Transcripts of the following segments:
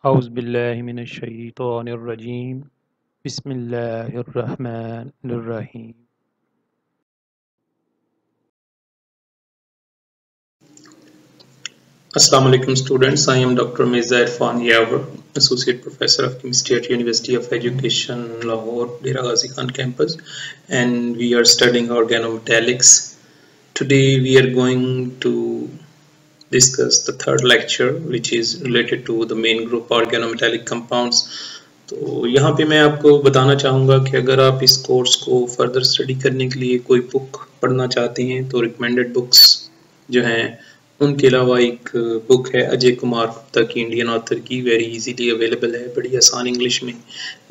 औज़ुबिल्लाहिमिनश्शैतानिर्रजीम बिस्मिल्लाहिर्रहमानिर्रहीम। Assalamu alaikum students, I am Dr. Mirza Irfan Yawar, Associate Professor of Chemistry at University of Education, Lahore, Dera Ghazi Khan campus, and we are studying organometallics. Today we are going to discuss the third lecture which is related to the main group organometallic compounds. तो यहाँ पे मैं आपको बताना चाहूँगा कि अगर आप इस कोर्स को फर्दर स्टडी करने के लिए कोई बुक पढ़ना चाहते हैं तो रिकमेंडेड बुक्स जो हैं उनके अलावा एक बुक है अजय कुमार गुप्ता की, इंडियन ऑथर की, वेरी इजीली अवेलेबल है, बड़ी आसान इंग्लिश में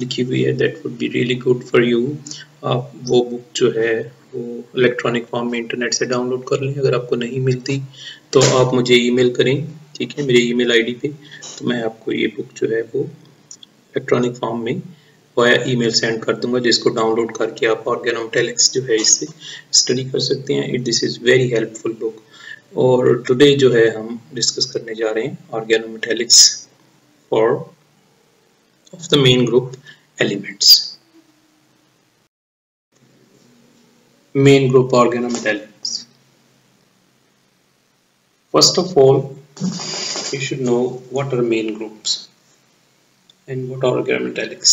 लिखी हुई है, that would be really good for you. आप वो बुक जो है वो इलेक्ट्रॉनिक फॉर्म में इंटरनेट से डाउनलोड कर लें। अगर आपको नहीं मिलती तो आप मुझे ईमेल करें, ठीक है, मेरे ईमेल आईडी पे, तो मैं आपको ये बुक जो है वो इलेक्ट्रॉनिक फॉर्म में वाया ईमेल सेंड कर दूंगा, जिसको डाउनलोड करके आप ऑर्गेनोमेटालिक्स जो है इससे स्टडी कर सकते हैं। This is very helpful book. और टुडे जो है हम डिस्कस करने जा रहे हैं organometallics for of the main group elements. Main group organometallics. First of all, you should know what are main groups and what are organometallics.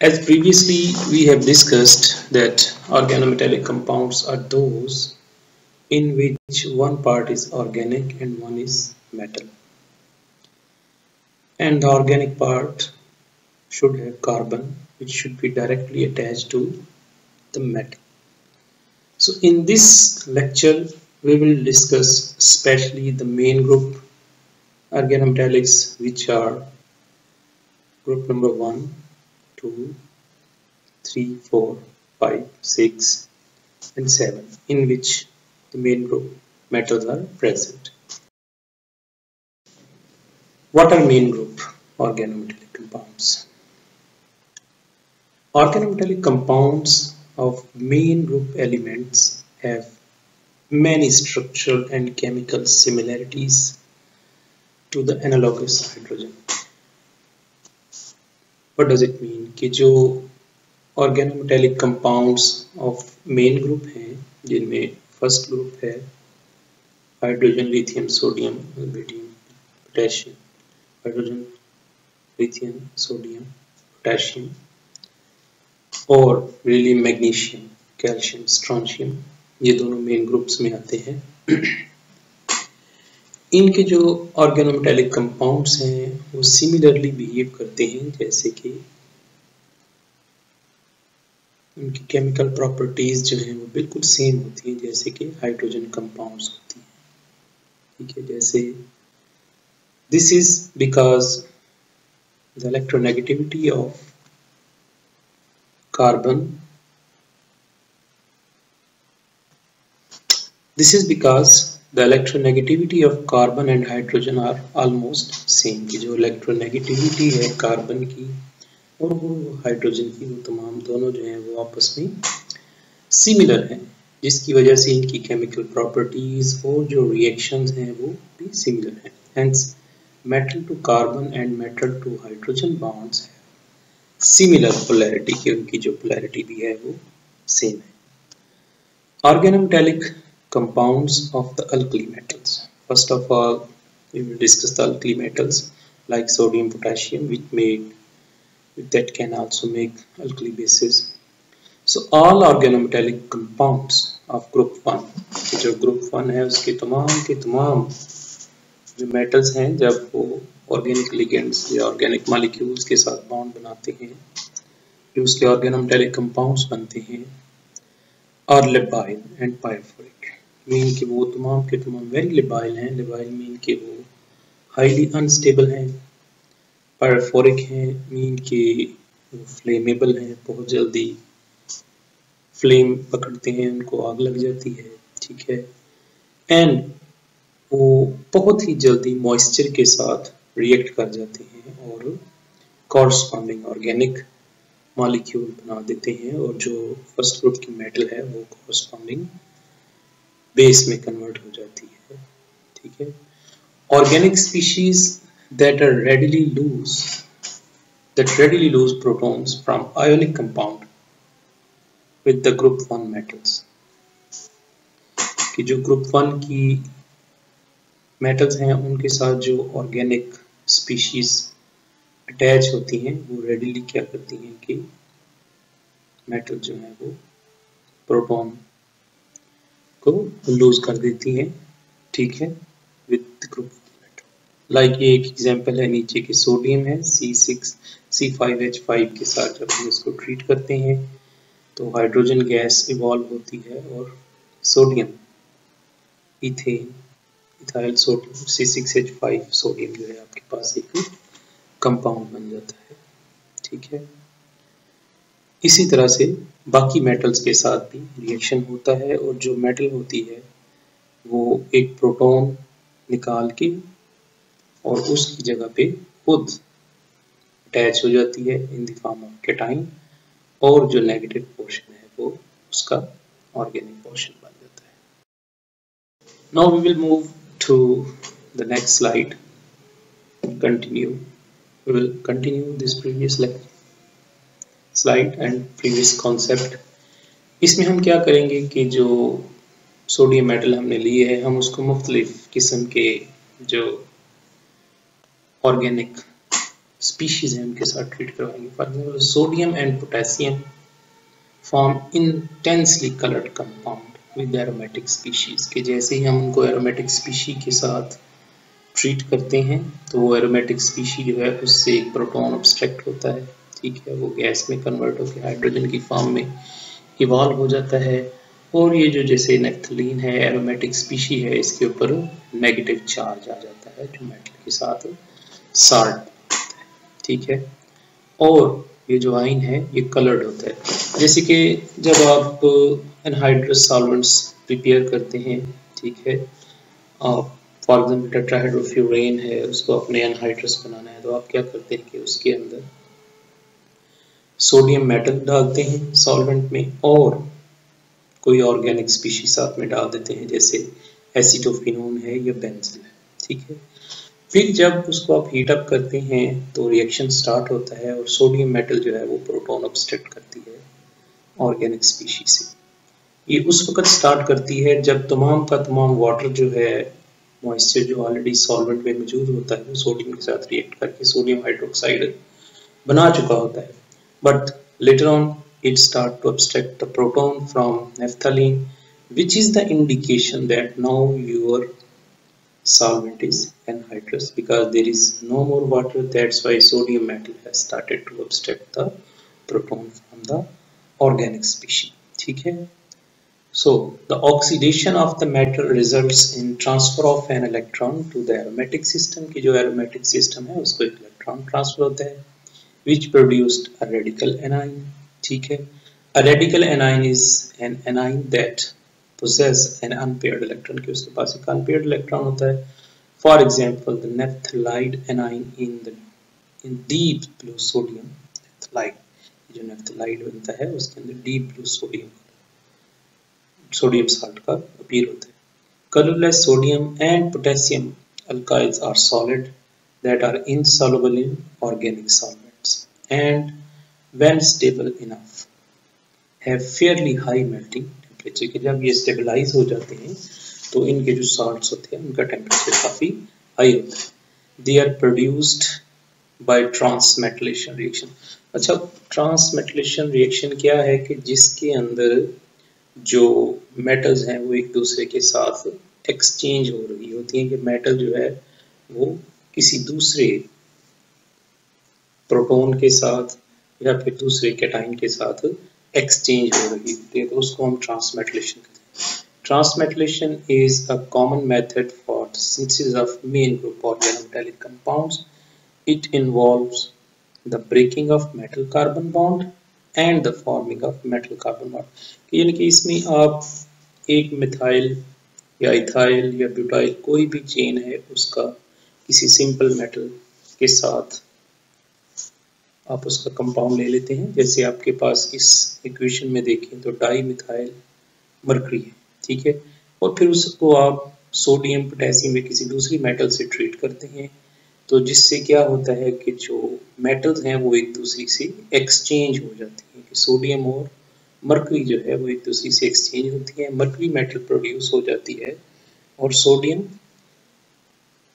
As previously we have discussed that organometallic compounds are those in which one part is organic and one is metal, and the organic part should have carbon which should be directly attached to the metal. So in this lecture we will discuss especially the main group organometallics, which are group number 1, 2, 3, 4, 5, 6 and 7, in which the main group metals are present. What are main group organometallic compounds? Organometallic compounds of main group elements have many structural and chemical similarities to the analogous hydrogen. What does it mean? कि जो organometallic compounds of main group हैं, जिनमें first group है hydrogen, lithium, sodium, barium, potassium, hydrogen, lithium, sodium, potassium, और really magnesium, calcium, strontium, ये दोनों main groups में आते हैं। इनके जो ऑर्गेनोमेटालिक कंपाउंड्स हैं वो सिमिलरली बिहेव करते हैं, जैसे कि उनकी केमिकल प्रॉपर्टीज जो हैं वो बिल्कुल सेम होती हैं जैसे कि हाइड्रोजन कंपाउंड्स होती हैं, ठीक है। जैसे this is because the electronegativity of carbon, this is because the electronegativity of carbon and hydrogen are almost same। की जो इलेक्ट्रोनेगेटिविटी है कार्बन की और वो हाइड्रोजन की, वो तमाम दोनों जो हैं वो आपस में सिमिलर हैं, जिसकी वजह से इनकी केमिकल प्रॉपर्टीज और जो रिएक्शंस हैं वो भी सिमिलर हैं। Hence metal to carbon and metal to hydrogen bonds similar polarity की, उनकी जो पोलैरिटी भी है वो सेम है। Organometallic compounds of the alkali metals. First of all we will discuss the alkali metals like sodium, potassium, that can also make alkali bases. So all organometallic compounds of group 1, जो group 1 है उसके तमाम के तमाम जो metals हैं जब वो ऑर्गेनिक लिगेंड्स या ऑर्गेनिक मॉलिक्यूल्स के साथ बॉन्ड बनाते हैं जो उसके ऑर्गेनोमेटालिक कंपाउंड्स बनते हैं, और लेबाइल एंड पायरोफोरिक, मीन कि वो तमाम के तमाम वेरी लेबाइल हैं। लेबाइल मीन कि वो हाईली अनस्टेबल हैं, पायरोफोरिक हैं मीन कि वो फ्लेमेबल हैं, बहुत जल्दी फ्लेम पकड़ते हैं, उनको आग लग जाती है, ठीक है, एंड वो बहुत ही जल्दी मॉइस्चर के साथ रिएक्ट कर जाते हैं और कॉरस्पॉन्डिंग ऑर्गेनिक मॉलिक्यूल बना देते हैं, और जो फर्स्ट ग्रुप की मेटल है वो कॉरस्पॉन्डिंग बेस में कन्वर्ट हो जाती है, ठीक है। Organic species that readily lose protons from ionic compound with the group 1 metals, कि जो ग्रुप 1 की मेटल्स हैं उनके साथ जो ऑर्गेनिक स्पीशीज अटैच होती हैं वो रेडिली क्या करती हैं कि मेटल जो है वो प्रोटॉन को लूज कर देती हैं, ठीक है, विद ग्रुप लाइक ये एक एग्जांपल है, नीचे के सोडियम है C5H5 के साथ जब हम इसको ट्रीट करते हैं तो हाइड्रोजन गैस इवॉल्व होती है और sodium ethane ethyl sodium C6H5 sodium जो है आपके पास एक कंपाउंड बन जाता है, ठीक है। इसी तरह से बाकी मेटल्स के साथ भी रिएक्शन होता है और जो मेटल होती है वो एक प्रोटॉन निकाल के और उसकी जगह पे खुद अटैच हो जाती है इन द फॉर्म ऑफ कैटाइन और जो नेगेटिव पोर्शन है वो उसका ऑर्गेनिक पोर्शन बन जाता है। Now we will move to the next slide, we will continue this previous slide and previous concept। इसमें हम क्या करेंगे कि जो सोडियम मेटल हमने लिए है हम उसको मुख्तलिफ किस्म के जो ऑर्गेनिक स्पीशीज हैं उनके साथ ट्रीट करवाएंगे। For example sodium and potassium form intensely coloured compound with aromatic species, के जैसे ही हम उनको एरोमेटिक स्पीशी के साथ ट्रीट करते हैं तो वो एरोमेटिक स्पीशी जो है उससे एक प्रोटॉन ऑब्स्ट्रैक्ट होता है, ठीक है, वो गैस में कन्वर्ट होकर हाइड्रोजन की फॉर्म में इवॉल्व हो जाता है और ये जो जैसे नेफ्थलीन है एरोमेटिक स्पीशी है इसके ऊपर नेगेटिव चार्ज आ जाता है जो मेटल के साथ साल्ट होता है, ठीक है। और ये जो आयन है ये कलर्ड होता है, जैसे कि जब आप एनहाइड्रस सॉल्वेंट्स प्रिपेयर करते हैं, ठीक है, फॉर एग्जाम्पल टेट्राहाइड्रोफ्यूरेन है उसको अपने एनहाइड्रस बनाना है तो आप क्या करते हैं कि उसके अंदर सोडियम मेटल डालते हैं सॉल्वेंट में और कोई ऑर्गेनिक स्पीशी साथ में डाल देते हैं जैसे एसीटोफिनोन है या बेंजीन है, ठीक है। फिर जब उसको आप हीट अप करते हैं तो रिएक्शन स्टार्ट होता है और सोडियम मेटल जो है वो प्रोटॉन ऑब्स्ट्रैक्ट करती है ऑर्गेनिक स्पीशी से। ये उस वक्त स्टार्ट करती है जब तमाम का तमाम वाटर जो है मॉइस्चर जो ऑलरेडी सॉल्वेंट में मौजूद होता है वो सोडियम के साथ रिएक्ट करके सोडियम हाइड्रोक्साइड बना चुका होता है, but later on it start to abstract the proton from naphthalene, which is the indication that now your solvent is anhydrous because there is no more water, that's why sodium metal has started to abstract the proton from the organic species, ठीक है। So the oxidation of the metal results in transfer of an electron to the aromatic system, कि जो aromatic system है उसको एक electron transfer होता है which produced a radical anion, ठीक है। A radical anion is an anion that possess an unpaired electron, कि उसके पास एक unpaired electron होता है। For example, the naphthalide anion in deep blue sodium naphthalide, जो naphthalide बनता है उसके अंदर deep blue सोडियम साल्ट का अपीयर होता है। Colorless sodium and potassium alkyls are solid that are insoluble in organic solvents and when stable enough have fairly high melting temperature, कि जब ये स्टेबलाइज हो जाते हैं तो इनके जो सॉल्ट्स होते हैं उनका टेम्परेचर काफ़ी हाई होता है। They are produced by transmetalation reaction. अच्छा, ट्रांसमेटलेशन रिएक्शन क्या है कि जिसके अंदर जो मेटल्स हैं वो एक दूसरे के साथ एक्सचेंज हो रही होती हैं, कि मेटल जो है वो किसी दूसरे प्रोटॉन के साथ या फिर दूसरे कैटाइन के साथ एक्सचेंज हो रही होती है, तो उसको हम ट्रांसमेटलेशन कहते हैं। Transmetalation is a common method for the synthesis of main group organometallic compounds. It involves the breaking of metal carbon bond and the forming of metal carbon bond. यानी कि इसमें आप एक मिथाइल या इथाइल या butyl कोई भी chain है उसका किसी सिंपल मेटल के साथ आप उसका कंपाउंड ले लेते हैं, जैसे आपके पास इस इक्वेशन में देखें तो डाई मिथाइल मरकरी है, ठीक है, और फिर उसको आप सोडियम पोटेशियम में किसी दूसरी मेटल से ट्रीट करते हैं तो जिससे क्या होता है कि जो मेटल्स हैं वो एक दूसरे से एक्सचेंज हो जाती हैं, कि सोडियम और मरकरी जो है वो एक दूसरे से एक्सचेंज होती है, मरकरी मेटल प्रोड्यूस हो जाती है और सोडियम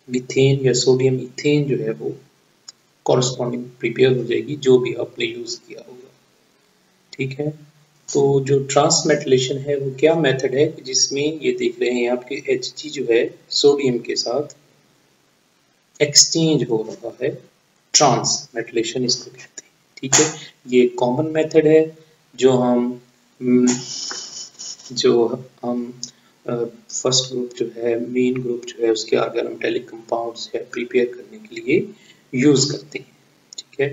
मीथेन या सोडियम इथेन जो है वो कॉरस्पॉन्डिंग प्रिपेयर हो जाएगी, जो भी आपने यूज किया होगा। ठीक है, तो जो ट्रांसमेटलेशन है वो क्या मेथड है, जिसमें ये देख रहे हैं आपके Hg जो है सोडियम के साथ एक्सचेंज हो रहा है, ट्रांसमेटलेशन इसको कहते हैं। ठीक है, ये कॉमन मेथड है जो हम फर्स्ट ग्रुप जो है, मेन ग्रुप जो है उसके ऑर्गेनोमेटेलिक कंपाउंड्स है प्रिपेयर करने के लिए यूज करते हैं। ठीक है,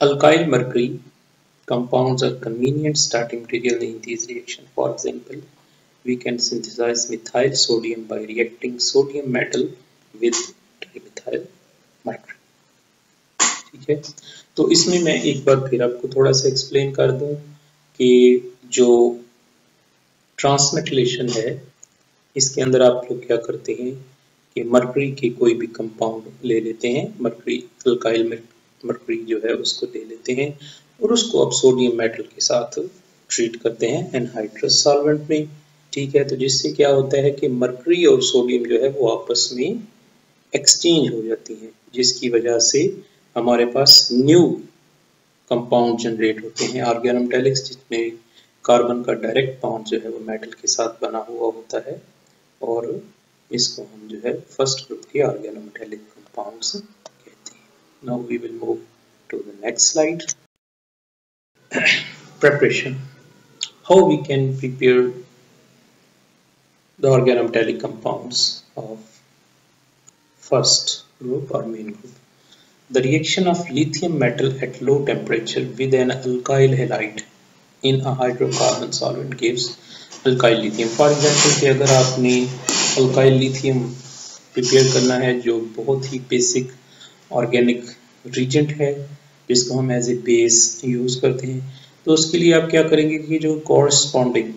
alkyl mercury compounds are convenient starting material in these reactions. For example, we can synthesize methyl sodium by reacting sodium metal with trimethyl mercury. ठीक है, तो इसमें मैं एक बार फिर आपको थोड़ा सा एक्सप्लेन कर दूं कि जो ट्रांसमेटलेशन है इसके अंदर आप लोग क्या करते हैं कि मरकरी के कोई भी कंपाउंड ले लेते हैं, मरकरी अल्काइल मरकरी जो है उसको ले लेते हैं और उसको अब सोडियम मेटल के साथ ट्रीट करते हैं एनहाइड्रस सॉल्वेंट में। ठीक है, तो जिससे क्या होता है कि मरकरी और सोडियम जो है वो आपस में एक्सचेंज हो जाती हैं, जिसकी वजह से हमारे पास न्यू कंपाउंड जनरेट होते हैं, ऑर्गेनोमेटेलिक्स, जिसमें कार्बन का डायरेक्ट बॉन्ड जो है वो मेटल के साथ बना हुआ होता है और इसको हम जो है फर्स्ट ग्रुप के ऑर्गेनोमेटेलिक कंपाउंड्स कहते हैं। Now we will move to the next slide. Preparation. How we can prepare the organometallic compounds of first group or main group. The reaction of lithium metal at low temperature with an alkyl halide in a hydrocarbon solvent gives alkyl lithium. For example, कि अगर आपने alkyl lithium prepare करना है जो बहुत ही basic organic reagent है जिसको हम एज ए बेस यूज करते हैं, तो उसके लिए आप क्या करेंगे कि जो कॉरस्पॉन्डिंग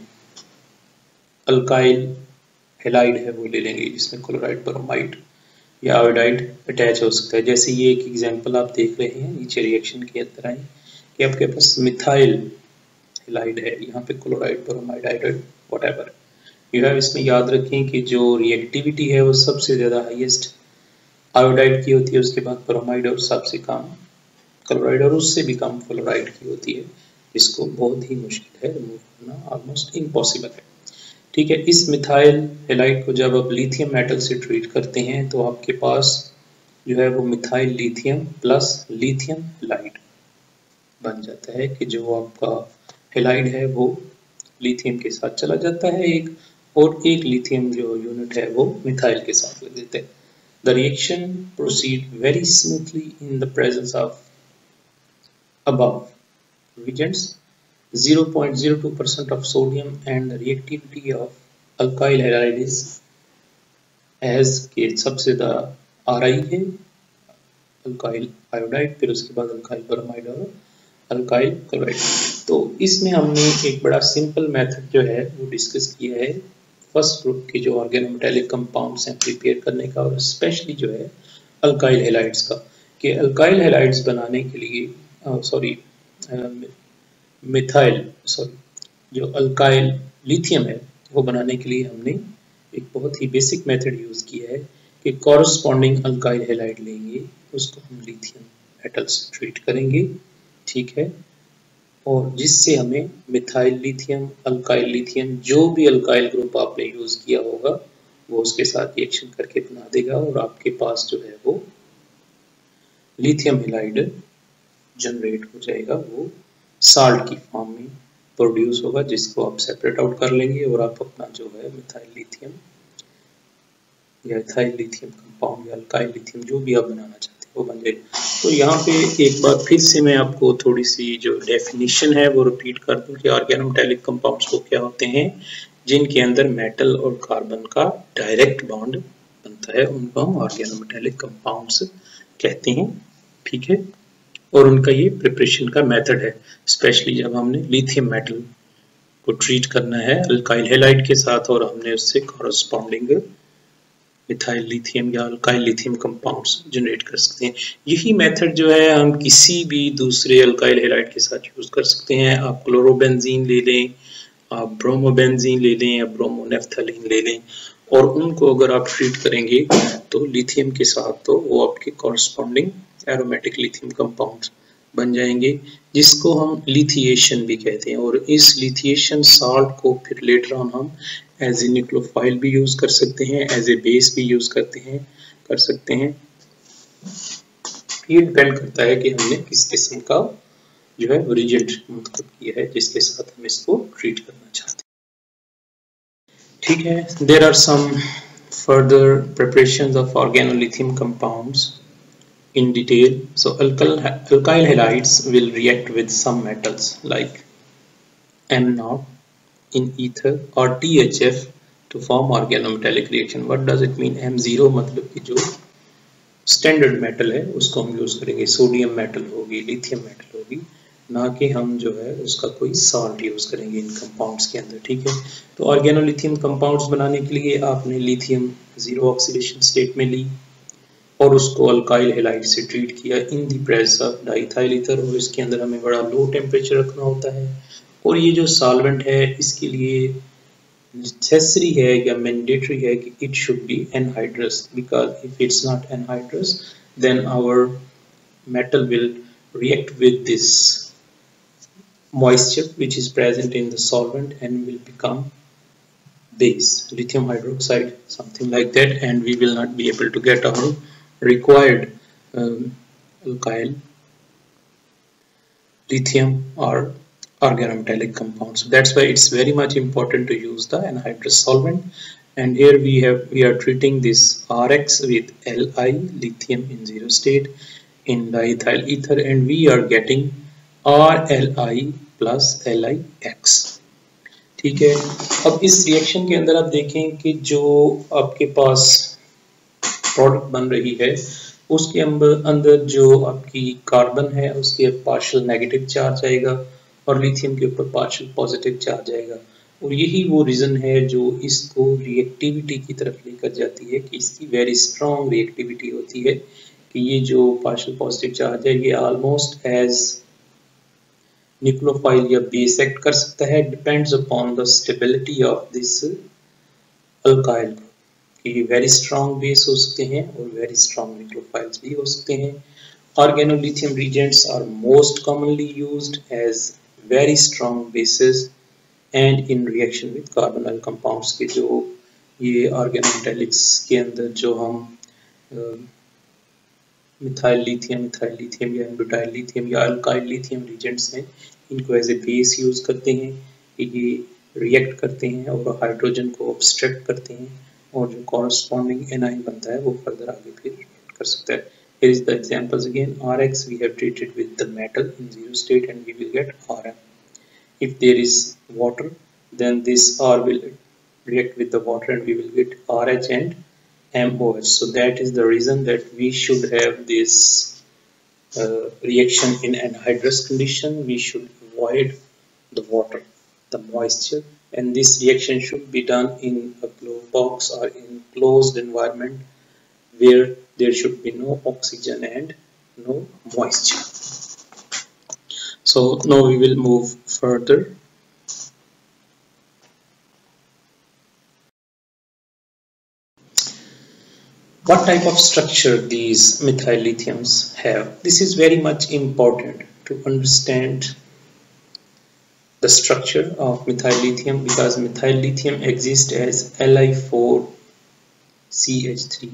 अल्काइल हैलाइड है वो ले लेंगे, जिसमें क्लोराइड, ब्रोमाइड या आयोडाइड अटैच हो सकता है। जैसे ये एक एग्जांपल आप देख रहे हैं नीचे रिएक्शन के अंदर आए कि आपके पास मिथाइल हैलाइड है, यहाँ पे chloride, bromide, iodide whatever you have. इसमें याद रखें कि जो रिएक्टिविटी है वो सबसे ज़्यादा हाईएस्ट आयोडाइड की होती है, उसके बाद ब्रोमाइड और सबसे कम क्लोराइड और उससे भी कम फ्लोराइड की होती है, जिसको बहुत ही मुश्किल है रिमूव करना, ऑलमोस्ट इम्पॉसिबल है। ठीक है, इस मिथाइल हैलाइड को जब आप लिथियम मेटल से ट्रीट करते हैं तो आपके पास जो है वो methyl lithium plus lithium halide बन जाता है, कि जो आपका हैलाइड है वो लिथियम के साथ चला जाता है एक, और एक लिथियम जो यूनिट है वो मिथाइल के साथ लग देते हैं। The reaction proceed very smoothly in the presence of above reagents, 0.02% of sodium and the reactivity of alkyl halide is as के सबसे ज़्यादा RI है अल्काइल आयोडाइड, फिर उसके बाद अल्काइल ब्रोमाइड और अल्काइल क्लोराइड। तो इसमें हमने एक बड़ा सिंपल मेथड जो है वो डिस्कस किया है फर्स्ट ग्रुप के जो ऑर्गेनोमेटेलिक कंपाउंड्स हैं प्रिपेयर करने का, और स्पेशली जो है अल्काइल हैलाइड्स का, कि अल्काइल हैलाइड्स बनाने के लिए जो अल्काइल लिथियम है वो बनाने के लिए हमने एक बहुत ही बेसिक मेथड यूज किया है कि कॉरस्पॉन्डिंग अल्काइल हैलाइड लेंगे, उसको हम लिथियम मेटल से ट्रीट करेंगे। ठीक है, और जिससे हमें मिथाइल लिथियम, अल्काइल लिथियम, जो भी अल्काइल ग्रुप आपने यूज किया होगा वो उसके साथ रिएक्शन करके बना देगा और आपके पास जो है वो लिथियम हैलाइड जनरेट हो जाएगा, वो साल्ट की फॉर्म में प्रोड्यूस होगा, जिसको आप सेपरेट आउट कर लेंगे और आप अपना जो है मिथाइल लिथियम या इथाइल लिथियम कंपाउंड या अल्काइल लिथियम जो भी आप बनाना चाहते हैं वो बन जाएगा। तो यहाँ पे एक बार फिर से मैं आपको थोड़ी सी जो डेफिनेशन है वो रिपीट कर दूं कि ऑर्गेनोमेटेलिक कंपाउंड्स को क्या होते हैं, जिनके अंदर मेटल और कार्बन का डायरेक्ट बॉन्ड बनता है, उनको हम ऑर्गेनोमेटेलिक कंपाउंड्स कहते हैं। ठीक है, और उनका ये प्रिपरेशन का मेथड है, स्पेशली जब हमने लिथियम मेटल को ट्रीट करना है अल्काइल हैलाइड के साथ और हमने उससे कॉरस्पॉन्डिंग मिथाइल लिथियम या अल्काइल लिथियम कंपाउंड्स जनरेट कर सकते हैं। यही मेथड जो है हम किसी भी दूसरे अल्काइल हैलाइड के साथ यूज कर सकते हैं। आप क्लोरोबेंजीन ले लें, आप ब्रोमोबेंजीन ले लें या ब्रोमोनेफ्थलीन ले लें, और उनको अगर आप ट्रीट करेंगे तो लिथियम के साथ तो वो आपके कॉरस्पॉन्डिंग एरोमेटिक लिथियम कंपाउंड्स बन जाएंगे, जिसको हम लिथिएशन भी कहते हैं। और इस लिथिएशन साल्ट को फिर लेटर ऑन हम एज ए न्यूक्लियोफाइल भी यूज कर सकते हैं, एज ए बेस भी यूज कर सकते हैं। ये डिपेंड करता है कि हमने किस किस्म का जो है रिएजेंट मुंतखब किया है जिसके साथ हम इसको ट्रीट करना चाहते हैं। ठीक है, there are some further preparations of organolithium compounds in detail. So alkyl halides will react with some metals like M0 in ether or THF to form organometallic reaction. What does it mean? M0 मतलब कि जो standard metal है उसको हम use करेंगे, sodium metal होगी, lithium metal होगी, ना कि हम जो है उसका कोई सॉल्ट यूज करेंगे इन कंपाउंड्स के अंदर। ठीक है, तो ऑर्गेनोलिथियम कंपाउंड्स बनाने के लिए आपने लिथियम जीरो ऑक्सीडेशन स्टेट में ली और उसको अल्काइल हैलाइड से ट्रीट किया in the presence of diethyl ether, और इसके अंदर हमें बड़ा लो टेम्परेचर रखना होता है। और ये जो सॉल्वेंट है इसके लिए नेसेसरी है या मैंडेटरी है कि it should be anhydrous, because if it's not anhydrous then our metal will react with this moisture which is present in the solvent and will become base, lithium hydroxide, something like that, and we will not be able to get our required alkyl lithium or organometallic compounds. So that's why it's very much important to use the anhydrous solvent. And here we are treating this Rx with Li, lithium in zero state, in diethyl ether, and we are getting RLi plus LiX. ठीक है, अब इस reaction के अंदर आप देखें कि जो आपके पास प्रोडक्ट बन रही है उसके अंदर जो आपकी कार्बन है उसके पार्शियल नेगेटिव चार्ज आएगा और लिथियम के ऊपर पार्शियल पॉजिटिव चार्ज आएगा, और यही वो रीजन है जो इसको रिएक्टिविटी की तरफ लेकर जाती है कि इसकी वेरी स्ट्रॉन्ग रिएक्टिविटी होती है कि ये जो पार्शियल पॉजिटिव चार्ज है ये ऑलमोस्ट एज न्यूक्लियोफाइल या बेस एक्ट कर सकता है, depends upon the stability of this alkyl group, कि वेरी स्ट्रॉन्ग बेस हो सकते हैं और वेरी स्ट्रॉन्ग न्यूक्लियोफाइल्स भी हो सकते हैं। Organolithium reagents are most commonly used as very strong bases and in reaction with carbonyl compounds के जो ये ऑर्गेनोमेटालिक्स के अंदर जो हम मिथाइल लिथियम या ब्यूटाइल लिथियम या अल्काइल लिथियम रिएजेंट्स हैं, इनको एज ए बेस यूज करते हैं कि ये रिएक्ट करते हैं और हाइड्रोजन को ऑब्स्ट्रैक्ट करते हैं और जो कॉरस्पॉन्डिंग एनाइन बनता है वो फर्दर आगे फिर रिएक्ट कर सकता है। Here is the examples again. Rx we have treated with the metal in zero state and we will get Rm. If there is water then this R will react with the water and we will get RH and MOH. So that is the reason that we should have this reaction in anhydrous condition. We should avoid the water, the moisture, and this reaction should be done in a closed box or in closed environment where there should be no oxygen and no moisture. So now we will move further. What type of structure these methyl lithiums have? This is very much important to understand the structure of methyl lithium, because methyl lithium exists as Li4CH3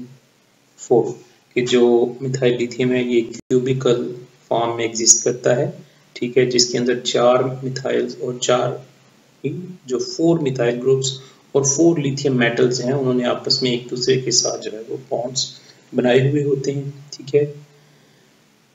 कि जो methyl lithium है ये cubicle form में exist करता है। ठीक है, जिसके अंदर 4 मिथाइल्स और 4 मिथाइल ग्रुप्स और 4 लिथियम मेटल्स हैं, उन्होंने आपस में एक दूसरे के साथ जो है वो बॉन्ड्स बनाए हुए होते हैं। ठीक है,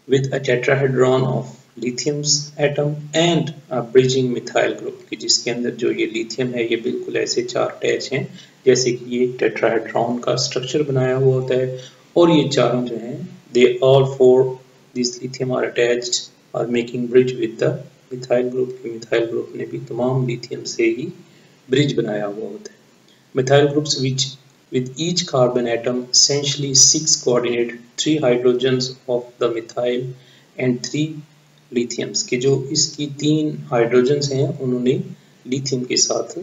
with a tetrahedron of lithiums atom and a bridging methyl group, कि जिसके अंदर जो ये लिथियम है ये बिल्कुल ऐसे 4 अटैच हैं जैसे कि ये टेट्राहेड्रॉन का स्ट्रक्चर बनाया हुआ होता है, और ये चारों जो हैं they all 4 this lithium are attached और making bridge with the methyl group, कि मिथाइल ग्रुप ने भी तमाम लिथियम से ही ब्रिज बनाया हुआ होता है। Methyl groups which with each carbon atom essentially 6 coordinate 3 hydrogens of the methyl and 3 lithiums कि जो इसकी 3 हाइड्रोजन्स हैं उन्होंने लिथियम के साथ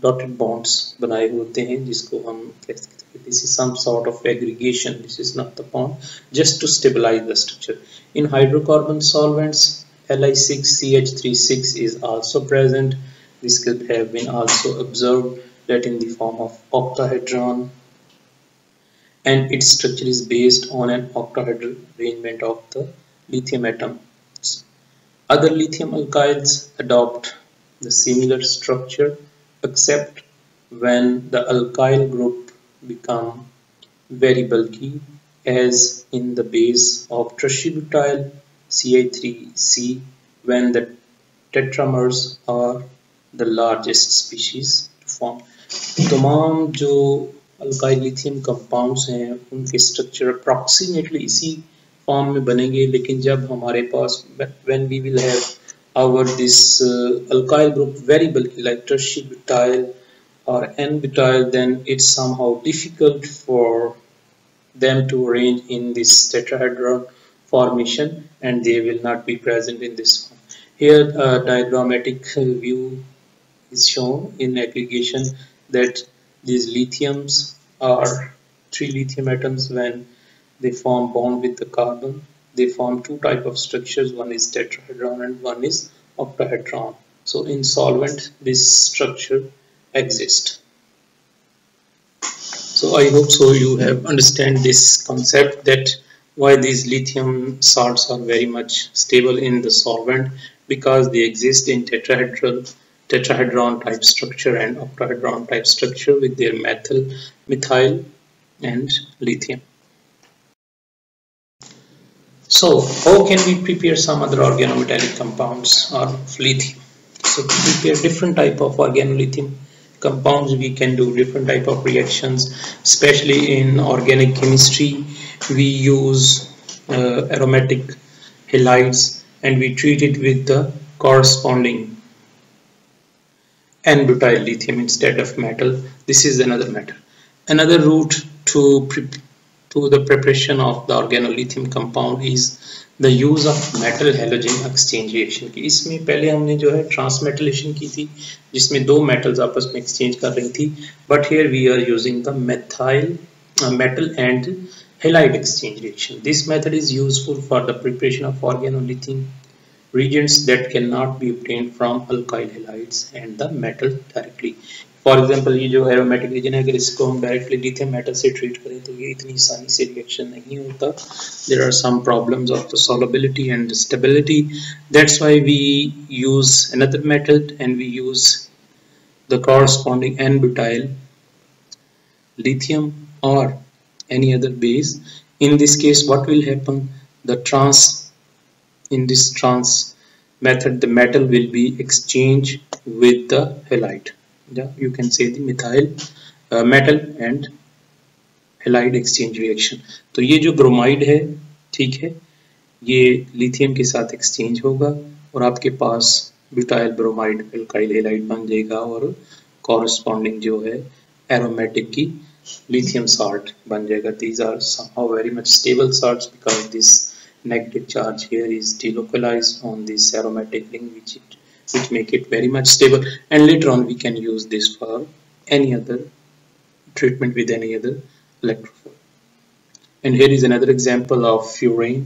dotted bonds बनाए होते हैं जिसको हम कह सकते हैं this is some sort of aggregation, this is not the bond, just to stabilize the structure. In hydrocarbon solvents Li6CH36 is also present. This could have been also observed that in the form of octahedron, and its structure is based on an octahedral arrangement of the lithium atoms. Other lithium alkyls adopt the similar structure except when the alkyl group become very bulky, as in the base of tertiary Ci3C when the tetramers are the largest species to form. तमाम जो alkyl lithium compounds हैं उनके structure approximately इसी form में बनेंगे, लेकिन जब हमारे पास when we will have our this alkyl group very bulky like tertiary butyl or n-butyl, then it's somehow difficult for them to arrange in this tetrahedron formation and they will not be present in this form. Here a diagrammatic view is shown in aggregation that these lithiums are 3 lithium atoms. When they form bond with the carbon, they form 2 type of structures, one is tetrahedron and one is octahedron. So in solvent this structure exists. So I hope so you have understand this concept that why these lithium salts are very much stable in the solvent, because they exist in tetrahedron type structure and octahedron type structure with their methyl and lithium. So how can we prepare some other organometallic compounds of lithium? So to prepare different type of organolithium compounds we can do different type of reactions, especially in organic chemistry we use aromatic halides and we treat it with the corresponding n-butyl lithium instead of metal. This is another matter. Another route to the preparation of the organolithium compound is the use of metal halogen exchange reaction की इसमें पहले हमने जो है ट्रांसमेटलेशन की थी जिसमें दो मेटल्स आपस में एक्सचेंज कर रही थी, but here we are using the metal and halide exchange reaction. This method is useful for the preparation of organolithium reagents that cannot be obtained from alkyl halides and the metal directly. For example ये जो aromatic region है अगर इसको हम directly lithium metal से treat करें तो ये इतनी आसानी से रिएक्शन नहीं होता. There are some problems of the solubility and stability. That's why we use another method and we use the corresponding n-butyl lithium or any other base. In this case what will happen, in this trans method the metal will be exchanged with the halide. You can say the metal and halide exchange reaction. तो ये जो bromide है ठीक है ये lithium के साथ exchange होगा और आपके पास ब्यूटाइल ब्रोमाइड अल्काइल हैलाइड बन जाएगा और कॉरेस्पॉन्डिंग जो है एरोमेटिक की lithium salt बन जाएगा. These are somehow very much stable salts because this negative charge here is delocalized on this aromatic ring which make it very much stable, and later on we can use this for any other treatment with any other electrophore. And here is another example of furane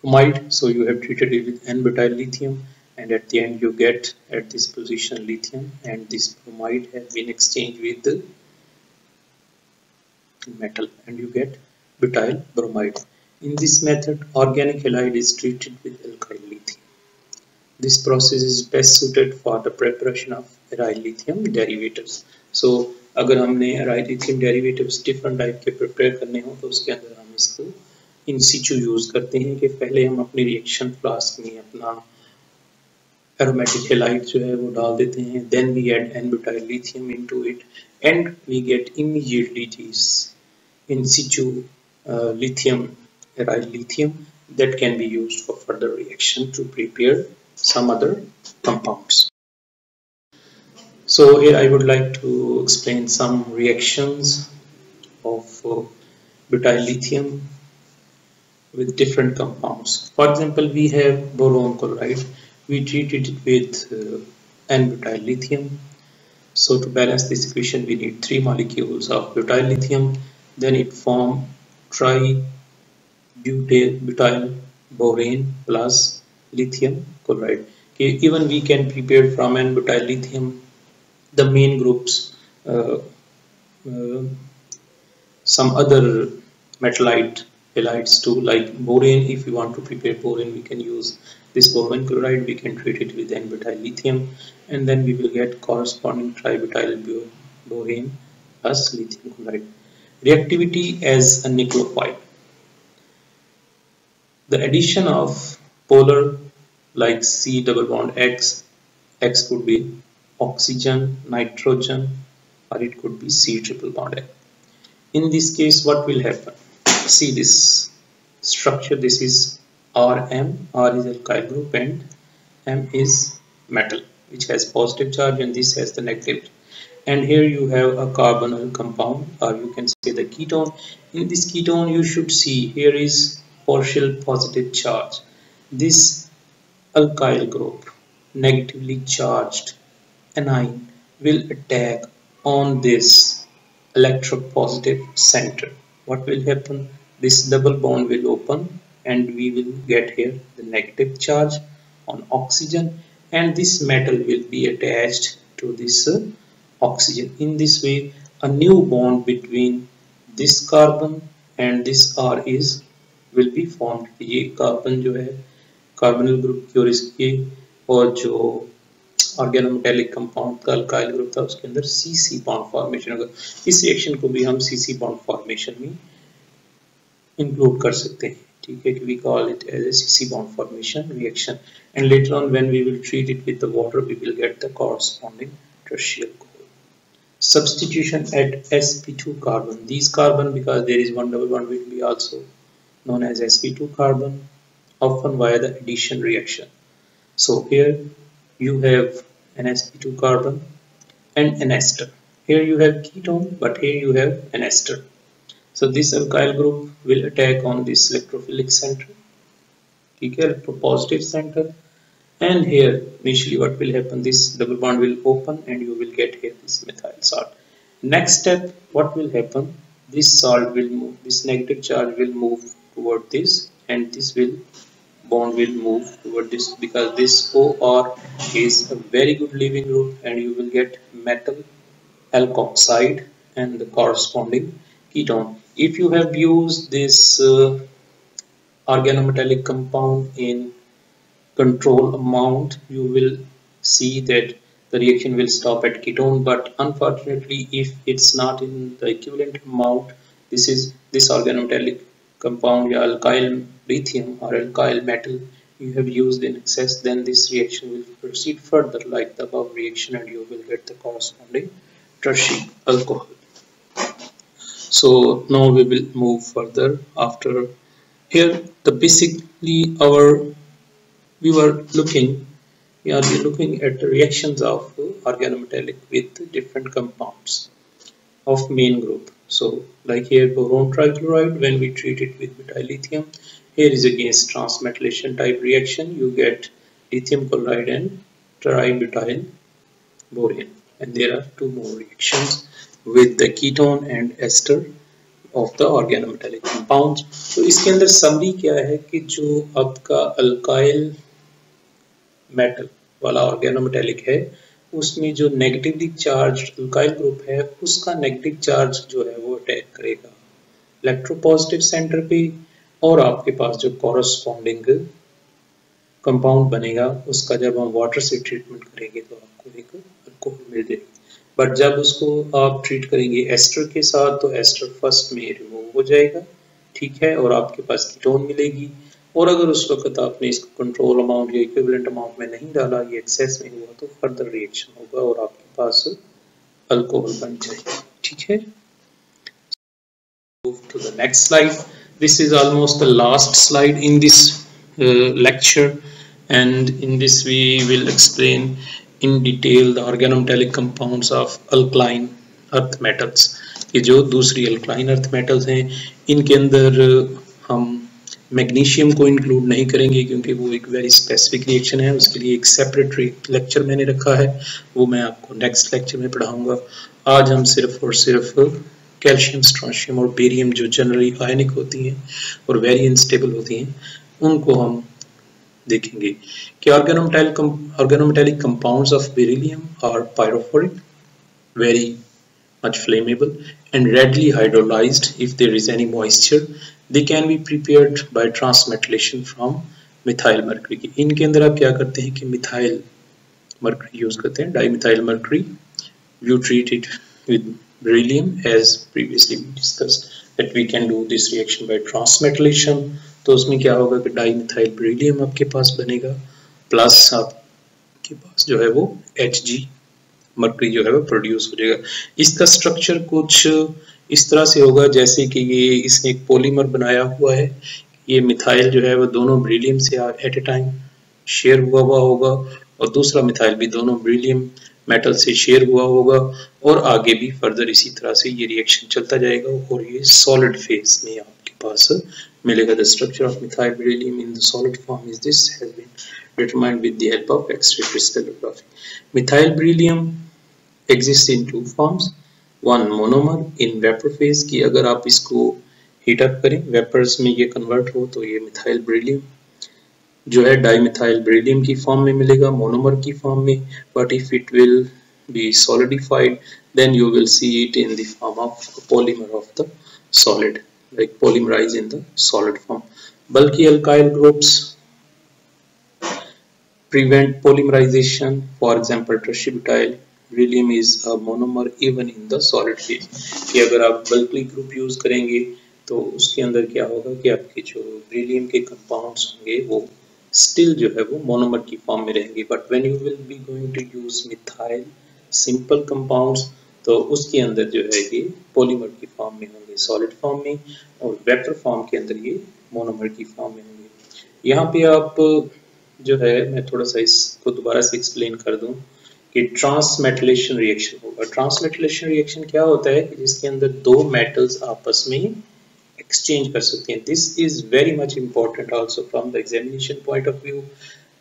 bromide. So you have treated it with n-butyl lithium and at the end you get at this position lithium and this bromide has been exchanged with the metal and you get butyl bromide. In this method organic halide is treated with alkyl lithium. This process is best suited for the preparation of aryl lithium derivatives. So अगर हमने aryl lithium derivatives different type के prepare करने हो तो उसके अंदर हम इसको in situ use करते हैं कि पहले हम अपनी reaction flask में अपना aromatic halide जो है वो डाल देते हैं, then we add n-butyl lithium into it and we get immediately this in situ lithium aryl lithium that can be used for further reaction to prepare some other compounds. So here I would like to explain some reactions of butyl lithium with different compounds. For example, we have boron chloride. We treated it with n-butyl lithium. So to balance this equation, we need 3 molecules of butyl lithium. Then it form tri-butyl borane plus lithium chloride. Okay, even we can prepare from n-butyl lithium the main groups, uh, uh, some other metallite halides too, like borane. If we want to prepare borane, we can use this borane chloride. We can treat it with n-butyl lithium, and then we will get corresponding tributyl borane plus lithium chloride. Reactivity as a nucleophile. The addition of polar like C double bond X, X could be oxygen, nitrogen, or it could be C triple bond X. In this case, what will happen? See this structure. This is Rm. R is alkyl group and M is metal, which has positive charge, and this has the negative. And here you have a carbonyl compound, or you can say the ketone. In this ketone, you should see here is partial positive charge. This alkyl group, negatively charged anion, will attack on this electropositive center. What will happen? This double bond will open, and we will get here the negative charge on oxygen, and this metal will be attached to this oxygen. In this way, a new bond between this carbon and this R is will be formed. ये carbon जो है carbonyl group की और इसके और जो organometallic compound का alkyl group था उसके अंदर CC बॉन्ड फॉर्मेशन होगा. इस रिएक्शन को भी हम CC बॉन्ड फॉर्मेशन में इंक्लूड कर सकते हैं. ठीक है, we call it as a CC bond formation reaction, and later on when we will treat it with the water, we will get the corresponding tertiary alcohol. Substitution at sp2 carbon. These carbon, because there is one double bond, will be also known as sp2 carbon, often via the addition reaction. So here you have an sp2 carbon and an ester. Here you have ketone, but here you have an ester. So this alkyl group will attack on this electrophilic center, electropositive center, and here initially what will happen, this double bond will open and you will get here this methyl salt. Next step, what will happen, this salt will move, this negative charge will move toward this, and this bond will move toward this, because this OR is a very good leaving group, and you will get metal alkoxide and the corresponding ketone. If you have used this organometallic compound in control amount, you will see that the reaction will stop at ketone, but unfortunately if it's not in the equivalent amount, this organometallic compound, या alkyl lithium or alkyl metal you have used in excess, then this reaction will proceed further like the above reaction, and you will get the corresponding tertiary alcohol. So now we will move further. After here, the basically we are looking at the reactions of organometallic with different compounds of main group. So like here boron trichloride, when we treat it with butyl lithium, here is against transmetallation type reaction, you get lithium chloride and tributyl borane, and there are two more reactions with the ketone and ester of the organometallic compounds. तो इसके अंदर summary क्या है कि जो आपका alkyl metal वाला organometallic है, उसमें जो नेगेटिवली चार्ज अल्काइल ग्रुप है, उसका नेगेटिव चार्ज जो है वो अटैक करेगा इलेक्ट्रोपॉजिटिव सेंटर पे, और आपके पास जो कॉरस्पॉन्डिंग कंपाउंड बनेगा उसका जब हम वाटर से ट्रीटमेंट करेंगे तो आपको एक अल्कोहल मिल जाएगी. बट जब उसको आप ट्रीट करेंगे एस्टर के साथ, तो एस्टर फर्स्ट में रिमूव हो जाएगा, ठीक है, और आपके पास कीटोन मिलेगी. और अगर उस वक्त आपने इसको कंट्रोल अमाउंट या इक्विवेलेंट अमाउंट में नहीं डाला, ये एक्सेस में हुआ, तो फर्दर रिएक्शन होगा और आपके पास अल्कोहल बन जाएगा. ठीक है, move to the next slide. This is almost the last slide in this lecture, and in this we will explain in detail the organometallic compounds of alkaline earth metals। ये जो दूसरी अल्कलाइन अर्थ मेटल्स हैं इनके अंदर हम magnesium को include नहीं करेंगे क्योंकि वो एक वेरी स्पेसिफिक रिएक्शन है, उसके लिए एक सेपरेट लेक्चर मैंने रखा है, वो मैं आपको नेक्स्ट लेक्चर में पढ़ाऊंगा। आज हम सिर्फ और सिर्फ कैल्शियम, स्ट्रोंशियम और बेरियम जो जनरली आयनिक होती हैं और वेरी अनस्टेबल होती हैं उनको हम देखेंगे कि organometallic compounds of beryllium are pyrophoric, very much flammable and readily hydrolyzed if there is any moisture. They can be prepared by transmetallation from methyl mercury। इनके अंदर आप क्या करते हैं कि मिथाइल मर्करी यूज करते हैं, dimethyl mercury. You treat it with beryllium as previously we discussed that we can do this reaction by transmetallation। तो उसमें क्या होगा कि डाइमिथाइल बेरिलियम आपके पास बनेगा प्लस आपके पास जो है वो Hg मर्करी जो है वो प्रोड्यूस हो जाएगा। इसका स्ट्रक्चर कुछ इस तरह से होगा जैसे कि ये इसने एक पॉलीमर बनाया हुआ है, ये मिथाइल जो है वो दोनों बेरिलियम से एट ए टाइम शेयर हुआ होगा और दूसरा मिथाइल भी दोनों बेरिलियम मेटल से शेयर हुआ होगा और आगे भी फर्दर इसी तरह से ये रिएक्शन चलता जाएगा और ये सॉलिड फेज में आपके पास मिलेगा। The structure of methyl beryllium in the solid form is this has been determined with the help of x ray crystallography. Methyl beryllium exists in two forms, one monomer in vapor phase कि अगर आप इसको heat up करें vapours में ये convert हो तो ये मिथाइल बेरिलियम जो है डाइमिथाइल बेरिलियम की फॉर्म में मिलेगा, मोनोमर की फॉर्म में। But if it will be solidified then you will see it in the form of polymer of the solid, like polymerize in the solid form. बल्कि alkyl groups prevent polymerization, for example tertiary beryllium is a monomer even in the solid phase। कि अगर आप बल्कली group use करेंगे तो उसके अंदर क्या होगा कि आपके जो बेरिलियम के कंपाउंड्स होंगे वो स्टिल जो है वो मोनोमर की फॉर्म में रहेंगे। But when you will be going to use methyl simple compounds तो उसके अंदर जो है ये पॉलीमर की फॉर्म में होंगे, सॉलिड फॉर्म में, और वेपर फॉर्म के अंदर ये मोनोमर की फॉर्म में होंगे। यहाँ पे आप जो है मैं थोड़ा सा इसको दोबारा से एक्सप्लेन कर दूं कि ट्रांसमेटलेशन रिएक्शन होगा। ट्रांसमेटलेशन रिएक्शन क्या होता है कि जिसके अंदर दो मेटल्स आपस में एक्सचेंज कर सकते हैं। This is very much important also from the examination point of view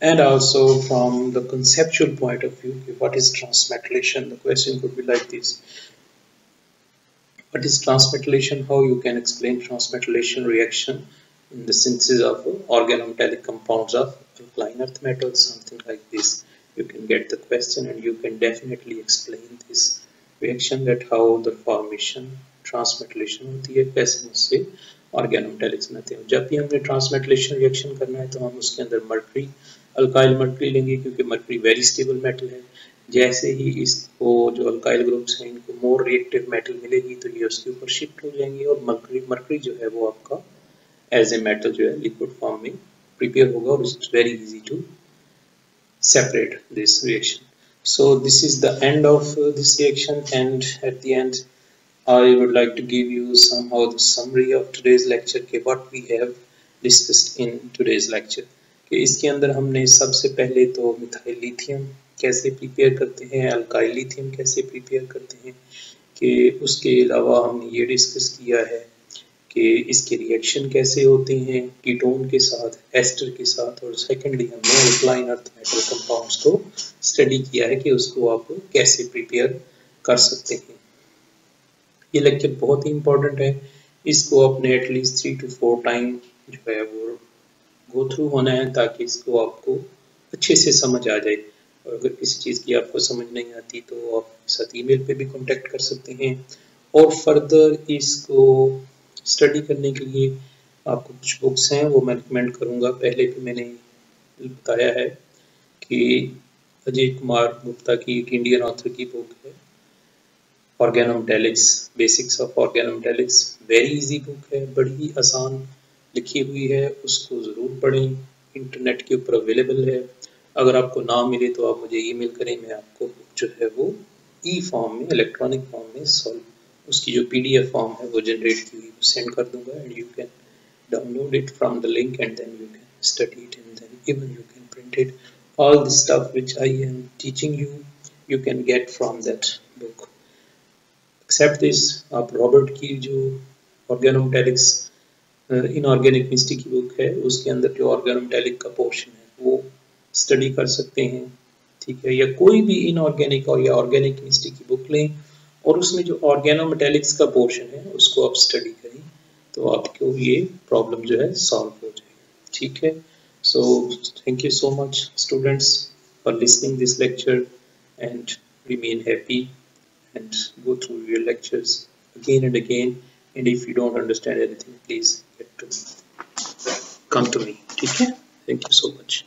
and also from the conceptual point of view, what is transmetallation? The question could be like this: what is transmetallation? How you can explain transmetallation reaction in the synthesis of organometallic compounds of alkaline earth metals? Something like this. You can get the question and you can definitely explain this reaction, that how the formation transmetallation होती है, कैसे उससे organometallics बनाते हैं। जब भी हमने ट्रांसमेटलेशन reaction करना है तो हम उसके अंदर मर्करी, अल्काइल मर्करी लेंगे क्योंकि मर्करी वेरी स्टेबल मेटल है। जैसे ही इसको जो अल्काइल ग्रुप्स हैं इनको मोर रिएक्टिव मेटल मिलेगी तो ये उसके ऊपर शिफ्ट हो जाएंगे और मर्करी जो है वो आपका एज ए मेटल जो है लिक्विड फॉर्म में प्रिपेयर होगा और it's very easy to separate this reaction. So this is the end of this reaction, and at the end I would like to give you somehow the summary of today's lecture के what we have discussed in today's lecture। कि इसके अंदर हमने सबसे पहले तो methyl lithium कैसे prepare करते हैं, अल्काइल लिथियम कैसे प्रिपेयर करते हैं, कि उसके अलावा हमने ये डिस्कस किया है कि इसके रिएक्शन कैसे होते हैं कीटोन के साथ, एस्टर के साथ, और सेकेंडली हमने अल्कालाइन अर्थ मेटल कंपाउंड्स को स्टडी किया है कि उसको आप कैसे प्रिपेयर कर सकते हैं। ये लेक्चर बहुत ही इम्पोर्टेंट है, इसको अपने एटलीस्ट 3 to 4 टाइम जो है वो गो थ्रू होना है ताकि इसको आपको अच्छे से समझ आ जाए। और अगर किसी चीज़ की आपको समझ नहीं आती तो आप मेरे साथ ईमेल पे भी कांटेक्ट कर सकते हैं। और फर्दर इसको स्टडी करने के लिए आपको कुछ बुक्स हैं वो मैं रिकमेंड करूँगा। पहले भी मैंने बताया है कि अजय कुमार गुप्ता की एक इंडियन ऑथर की बुक है organometallics, basics of organometallics. Very easy book है, बड़ी ही आसान लिखी हुई है, उसको ज़रूर पढ़ें, इंटरनेट के ऊपर अवेलेबल है। अगर आपको ना मिले तो आप मुझे ईमेल करें, मैं आपको बुक जो है वो ई फॉर्म में, इलेक्ट्रॉनिक फॉर्म में उसकी जो PDF फॉर्म है वो जनरेट की हुई सेंड कर दूंगा, and you can download it from the link and then you can study it and then even you can print it all the stuff which I am teaching you, you can get from that book. Except this, आप Robert की जो organometallics inorganic chemistry की book है, उसके अंदर जो organometallic का portion है वो स्टडी कर सकते हैं, ठीक है। या कोई भी इनऑर्गेनिक और या ऑर्गेनिक केमिस्ट्री की बुक लें और उसमें जो ऑर्गेनोमेटेलिक्स का पोर्शन है उसको आप स्टडी करें, तो आपको ये प्रॉब्लम जो है सॉल्व हो जाएगी, ठीक है। So thank you so much students for listening this lecture and remain happy and go through your lectures again and again, and if you don't understand anything please come to me, ठीक है। Thank you so much.